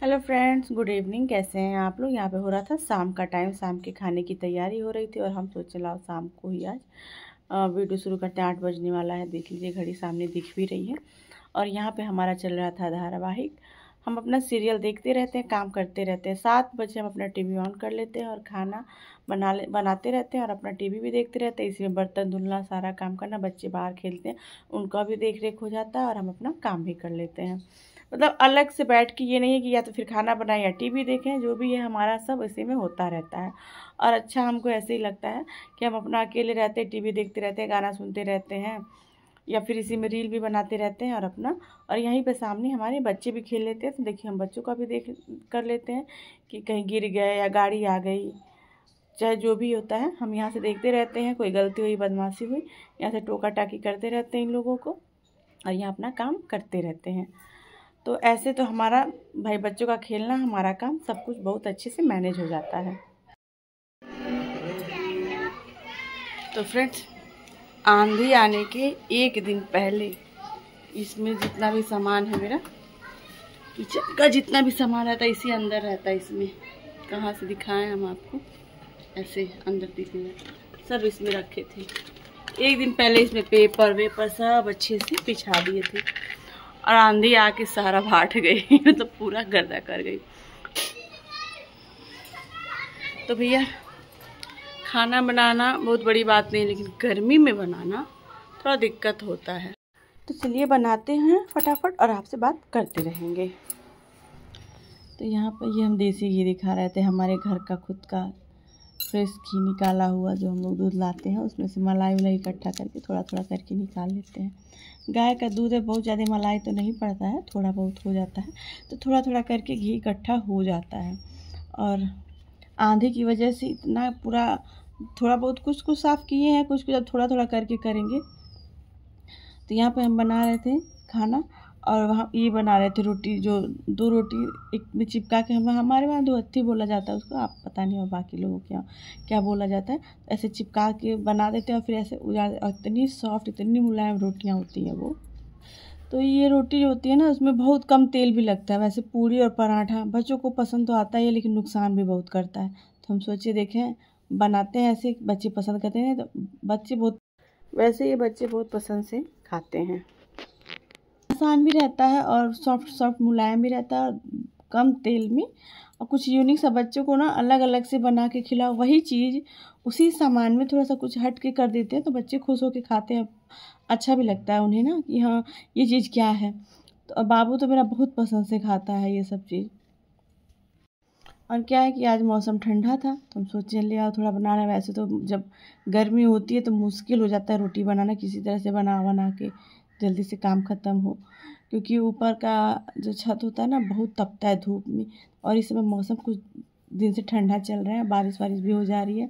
Hello friends, good evening. कैसे हैं आप लोग। यहाँ पे हो रहा था शाम का टाइम, शाम के खाने की तैयारी हो रही थी और हम सोचे लाओ शाम को ही आज वीडियो शुरू करते हैं। 8 बजने वाला है, देख लीजिए घड़ी सामने दिख भी रही है। और यहाँ पे हमारा चल रहा था धारावाहिक। हम अपना सीरियल देखते रहते हैं, काम करते रहते हैं। 7 बजे हम अपना टीवी ऑन कर लेते हैं और खाना बनाते रहते हैं और अपना टीवी भी देखते रहते हैं। इसमें बर्तन धुलना, सारा काम करना, बच्चे बाहर खेलते हैं, उनका भी देख रेख हो जाता है और हम अपना काम भी कर लेते हैं। मतलब अलग से बैठ के ये नहीं है कि या तो फिर खाना बनाएं या टीवी देखें, जो भी है हमारा सब इसी में होता रहता है। और अच्छा हमको ऐसे ही लगता है कि हम अपना अकेले रहते हैं, टीवी देखते रहते हैं, गाना सुनते रहते हैं या फिर इसी में रील भी बनाते रहते हैं और अपना। और यहीं पे सामने हमारे बच्चे भी खेल लेते हैं, तो देखिए हम बच्चों का भी देख कर लेते हैं कि कहीं गिर गए या गाड़ी आ गई, चाहे जो भी होता है हम यहाँ से देखते रहते हैं। कोई गलती हुई, बदमाशी हुई, यहाँ से टोका टाकी करते रहते हैं इन लोगों को और यहाँ अपना काम करते रहते हैं। तो ऐसे तो हमारा भाई बच्चों का खेलना, हमारा काम, सब कुछ बहुत अच्छे से मैनेज हो जाता है। तो फ्रेंड्स, आंधी आने के एक दिन पहले इसमें जितना भी सामान है, मेरा किचन का जितना भी सामान रहता है इसी अंदर रहता है। इसमें कहाँ से दिखाएं हम आपको, ऐसे अंदर दिखेगा, सब इसमें रखे थे। एक दिन पहले इसमें पेपर वेपर सब अच्छे से बिछा दिए थे और आंधी आके सारा भाट गई तो पूरा गर्दा कर गई। तो भैया खाना बनाना बहुत बड़ी बात नहीं, लेकिन गर्मी में बनाना थोड़ा दिक्कत होता है। तो चलिए बनाते हैं फटाफट और आपसे बात करते रहेंगे। तो यहाँ पर ये हम देसी घी दिखा रहे थे, हमारे घर का खुद का फ्रेश घी निकाला हुआ, जो हम लोग दूध लाते हैं उसमें से मलाई वलाई इकट्ठा करके थोड़ा थोड़ा करके निकाल लेते हैं। गाय का दूध है, बहुत ज़्यादा मलाई तो नहीं पड़ता है, थोड़ा बहुत हो जाता है, तो थोड़ा थोड़ा करके घी इकट्ठा हो जाता है। और आंधी की वजह से इतना पूरा थोड़ा बहुत कुछ साफ़ किए हैं, कुछ अब थोड़ा थोड़ा करके करेंगे। तो यहाँ पे हम बना रहे थे खाना और वहाँ ये बना रहे थे रोटी, जो 2 रोटी एक में चिपका के, हमारे वहाँ दोहत्थी बोला जाता है उसको, आप पता नहीं और बाकी लोगों के यहाँ क्या बोला जाता है। ऐसे चिपका के बना देते हैं और फिर ऐसे उजाड़, और इतनी सॉफ्ट, इतनी मुलायम रोटियाँ होती हैं वो। तो ये रोटी जो होती है ना, उसमें बहुत कम तेल भी लगता है। वैसे पूरी और पराठा बच्चों को पसंद तो आता ही है, लेकिन नुकसान भी बहुत करता है। तो हम सोचे देखें बनाते हैं, ऐसे बच्चे पसंद करते हैं, तो वैसे ये बच्चे बहुत पसंद से खाते हैं। आसान भी रहता है और सॉफ्ट सॉफ्ट मुलायम भी रहता है और कम तेल में। और कुछ यूनिक सा बच्चों को ना अलग अलग से बना के खिलाओ, वही चीज़ उसी सामान में थोड़ा सा कुछ हट के कर देते हैं तो बच्चे खुश होकर खाते हैं। अच्छा भी लगता है उन्हें ना कि हाँ ये चीज़ क्या है। तो बाबू तो मेरा बहुत पसंद से खाता है ये सब चीज़। और क्या है कि आज मौसम ठंडा था तो हम सोचे ले आओ थोड़ा बनाना। वैसे तो जब गर्मी होती है तो मुश्किल हो जाता है रोटी बनाना, किसी तरह से बना के जल्दी से काम ख़त्म हो, क्योंकि ऊपर का जो छत होता है ना बहुत तपता है धूप में। और इस समय मौसम कुछ दिन से ठंडा चल रहा है, बारिश वारिश भी हो जा रही है।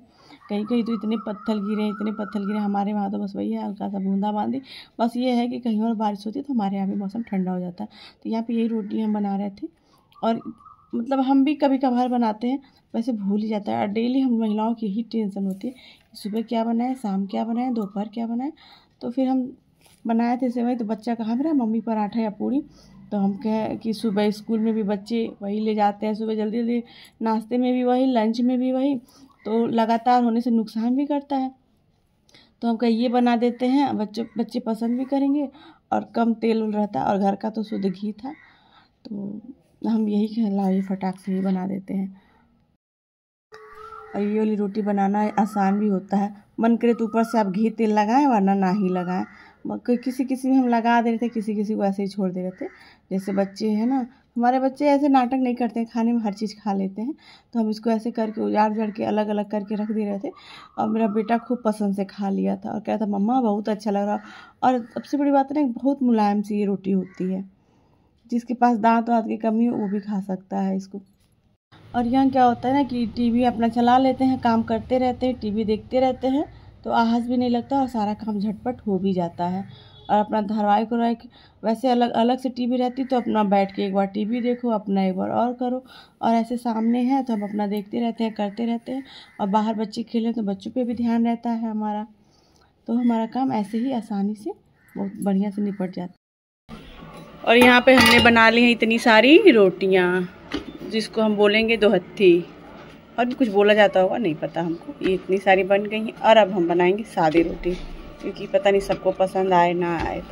कहीं कहीं तो इतने पत्थर गिरे, हमारे वहाँ तो बस वही है, हल्का सा बूंदाबांदी। बस ये है कि कहीं और बारिश होती है तो हमारे यहाँ भी मौसम ठंडा हो जाता है। तो यहाँ पे यही रोटी हम बना रहे थे और मतलब हम भी कभी कभार बनाते हैं, वैसे भूल ही जाता है। और डेली हम महिलाओं की यही टेंशन होती है कि सुबह क्या बनाएं, शाम क्या बनाएं, दोपहर क्या बनाएं। तो फिर हम बनाए थे सेवई, तो बच्चा कहाँ मेरा मम्मी पराठा या पूड़ी। तो हम कहे कि सुबह स्कूल में भी बच्चे वही ले जाते हैं, सुबह जल्दी जल्दी, नाश्ते में भी वही, लंच में भी वही, तो लगातार होने से नुकसान भी करता है। तो हम कहे ये बना देते हैं, बच्चे पसंद भी करेंगे और कम तेल रहता है और घर का तो शुद्ध घी था। तो हम यही खिला, ये फटाक से ही बना देते हैं। और ये वाली रोटी बनाना आसान भी होता है, मन करे तो ऊपर से आप घी तेल लगाएं वरना ना ही लगाएं। किसी किसी में हम लगा दे रहे थे, किसी किसी को ऐसे ही छोड़ दे रहे थे। जैसे बच्चे हैं ना, हमारे बच्चे ऐसे नाटक नहीं करते हैं, खाने में हर चीज़ खा लेते हैं। तो हम इसको ऐसे करके उजाड़ के अलग अलग करके रख दे रहे थे और मेरा बेटा खूब पसंद से खा लिया था और कहा था मम्मा बहुत अच्छा लग रहा। और सबसे बड़ी बात है ना, बहुत मुलायम सी ये रोटी होती है, जिसके पास दांत वात की कमी हो वो भी खा सकता है इसको। और यहाँ क्या होता है ना कि टीवी अपना चला लेते हैं, काम करते रहते हैं, टीवी देखते रहते हैं, तो आहस भी नहीं लगता और सारा काम झटपट हो भी जाता है। और अपना धारावाहिक वैसे अलग अलग से टीवी रहती तो अपना बैठ के एक बार टीवी देखो, अपना एक बार और करो। और ऐसे सामने है तो हम अपना देखते रहते हैं, करते रहते हैं। और बाहर बच्चे खेलें तो बच्चों पे भी ध्यान रहता है हमारा। तो हमारा काम ऐसे ही आसानी से बहुत बढ़िया से निपट जाता है। और यहाँ पे हमने बना ली हैं इतनी सारी रोटियाँ, जिसको हम बोलेंगे दो हत्थी, और भी कुछ बोला जाता होगा, नहीं पता हमको। ये इतनी सारी बन गई हैं और अब हम बनाएंगे सादी रोटी, क्योंकि पता नहीं सबको पसंद आए ना आए।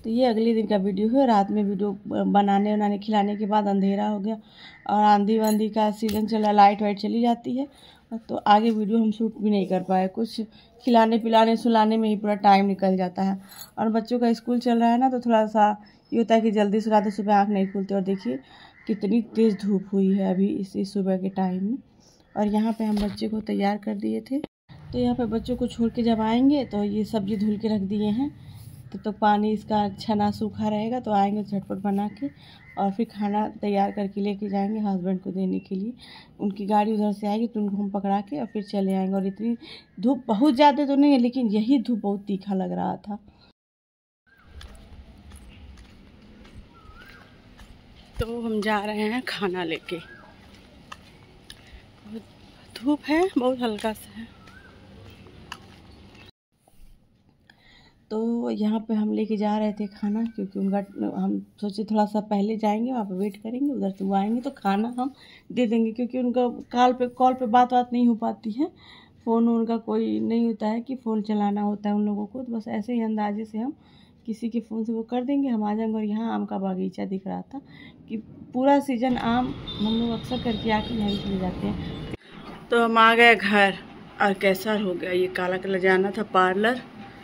तो ये अगले दिन का वीडियो है। रात में वीडियो बनाने खिलाने के बाद अंधेरा हो गया और आंधी वांधी का सीज़न चला, लाइट वाइट चली जाती है, तो आगे वीडियो हम शूट भी नहीं कर पाए। कुछ खिलाने पिलाने सुलाने में ही पूरा टाइम निकल जाता है। और बच्चों का स्कूल चल रहा है ना, तो थोड़ा सा ये होता है कि जल्दी सुला दो, सुबह आँख नहीं खुलती। और देखिए कितनी तेज़ धूप हुई है अभी इस सुबह के टाइम में। और यहाँ पे हम बच्चे को तैयार कर दिए थे। तो यहाँ पे बच्चों को छोड़ के जब आएंगे तो ये सब्ज़ी धुल के रख दिए हैं, तो पानी इसका अच्छा ना सूखा रहेगा, तो आएंगे झटपट बना के और फिर खाना तैयार करके लेके जाएंगे हस्बैंड को देने के लिए। उनकी गाड़ी उधर से आएगी तो उनको हम पकड़ा के और फिर चले आएंगे। और इतनी धूप बहुत ज़्यादा तो नहीं है, लेकिन यही धूप बहुत तीखा लग रहा था। तो हम जा रहे हैं खाना लेके। धूप है, बहुत हल्का सा है। तो यहाँ पे हम लेके जा रहे थे खाना, क्योंकि उनका हम सोचे थोड़ा सा पहले जाएंगे, वहाँ पे वेट करेंगे, उधर से वो आएंगे तो खाना हम दे देंगे, क्योंकि उनका कॉल पे बात नहीं हो पाती है। फ़ोन उनका कोई नहीं होता है कि फ़ोन चलाना होता है उन लोगों को, तो बस ऐसे ही अंदाजे से हम किसी के फ़ोन से वो कर देंगे, हम आ जाएंगे। और यहाँ आम का बागीचा दिख रहा था कि पूरा सीज़न आम हम लोग अक्सर करके आके यहीं चले जाते हैं। तो हम आ गए घर और कैसा हो गया ये काला कलर। जाना था पार्लर,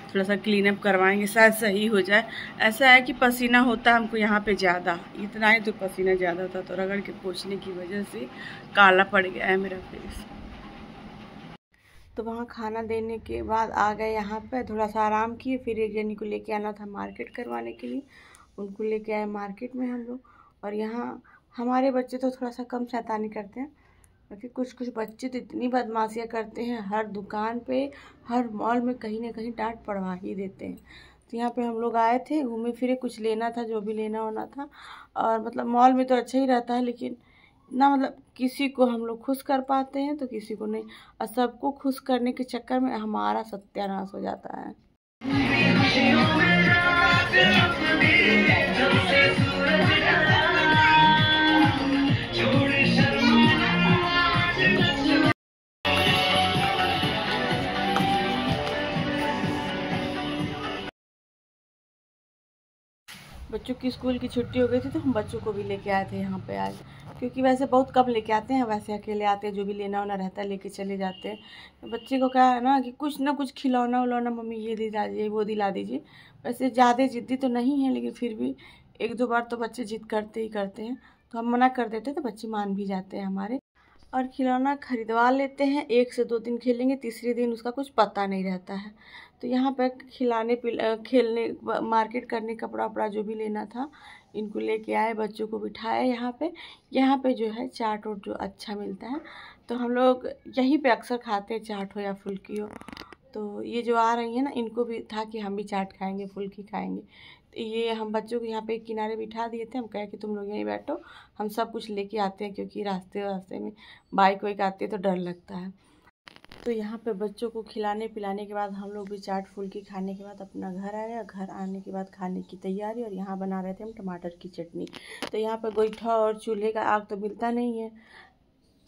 थोड़ा सा क्लीन अप करवाएंगे, शायद सही हो जाए। ऐसा है कि पसीना होता है हमको यहाँ पे ज़्यादा, इतना ही तो पसीना ज़्यादा था, तो रगड़ के पोंछने की वजह से काला पड़ गया है मेरा फेस। तो वहाँ खाना देने के बाद आ गए यहाँ पे, थोड़ा सा आराम किए। फिर एक जनी को लेके आना था मार्केट करवाने के लिए, उनको लेके आए मार्केट में हम लोग। और यहाँ हमारे बच्चे तो थोड़ा सा कम शैतानी करते हैं, क्योंकि कुछ बच्चे तो इतनी बदमाशियाँ करते हैं, हर दुकान पे हर मॉल में कहीं ना कहीं डांट पड़वा ही देते हैं। तो यहाँ पे हम लोग आए थे, घूमे फिरे, कुछ लेना था जो भी लेना होना था। और मतलब मॉल में तो अच्छा ही रहता है, लेकिन ना मतलब किसी को हम लोग खुश कर पाते हैं तो किसी को नहीं, और सबको खुश करने के चक्कर में हमारा सत्यानाश हो जाता है। बच्चों की स्कूल की छुट्टी हो गई थी, तो हम बच्चों को भी लेके आए थे यहाँ पे आज, क्योंकि वैसे बहुत कम लेके आते हैं, वैसे अकेले आते हैं, जो भी लेना होना रहता है लेके चले जाते हैं। तो बच्चे को क्या है ना कि कुछ ना कुछ खिलौना उलौना, मम्मी ये दिला दीजिए वो दिला दीजिए। वैसे ज़्यादा ज़िद्दी तो नहीं है, लेकिन फिर भी एक दो बार तो बच्चे जिद करते ही करते हैं, तो हम मना कर देते हैं, तो बच्चे मान भी जाते हैं हमारे। और खिलौना खरीदवा लेते हैं, 1 से 2 दिन खेलेंगे, तीसरे दिन उसका कुछ पता नहीं रहता है। तो यहाँ पर खेलने मार्केट करने कपड़ा वपड़ा जो भी लेना था, इनको लेके आए, बच्चों को बिठाए यहाँ पे जो है चाट और जो अच्छा मिलता है, तो हम लोग यहीं पे अक्सर खाते हैं, चाट हो या फुल्की हो। तो ये जो आ रही है ना, इनको भी था कि हम भी चाट खाएंगे, फुल्की खाएंगे। तो ये हम बच्चों को यहाँ पे किनारे बिठा दिए थे, हम कहे कि तुम लोग यहीं बैठो, हम सब कुछ लेके आते हैं, क्योंकि रास्ते में बाइक वाइक आती है तो डर लगता है। तो यहाँ पे बच्चों को खिलाने पिलाने के बाद हम लोग भी चाट फुल्की खाने के बाद अपना घर आ गए। घर आने के बाद खाने की तैयारी, और यहाँ बना रहे थे हम टमाटर की चटनी। तो यहाँ पे गोईठा और चूल्हे का आग तो मिलता नहीं है,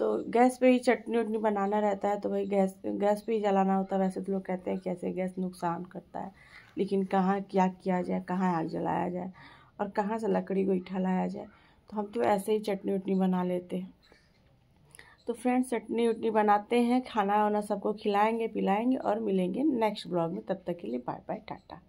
तो गैस पे ही चटनी उटनी बनाना रहता है, तो भाई गैस पे ही जलाना होता है। वैसे तो लोग कहते हैं कि ऐसे गैस नुकसान करता है, लेकिन कहाँ क्या किया जाए, कहाँ आग जलाया जाए और कहाँ से लकड़ी गोईठा लाया जाए, तो हम तो ऐसे ही चटनी उटनी बना लेते हैं। तो फ्रेंड्स, चटनी उटनी बनाते हैं, खाना वाना सबको खिलाएंगे पिलाएंगे और मिलेंगे नेक्स्ट ब्लॉग में। तब तक के लिए बाय बाय, टाटा।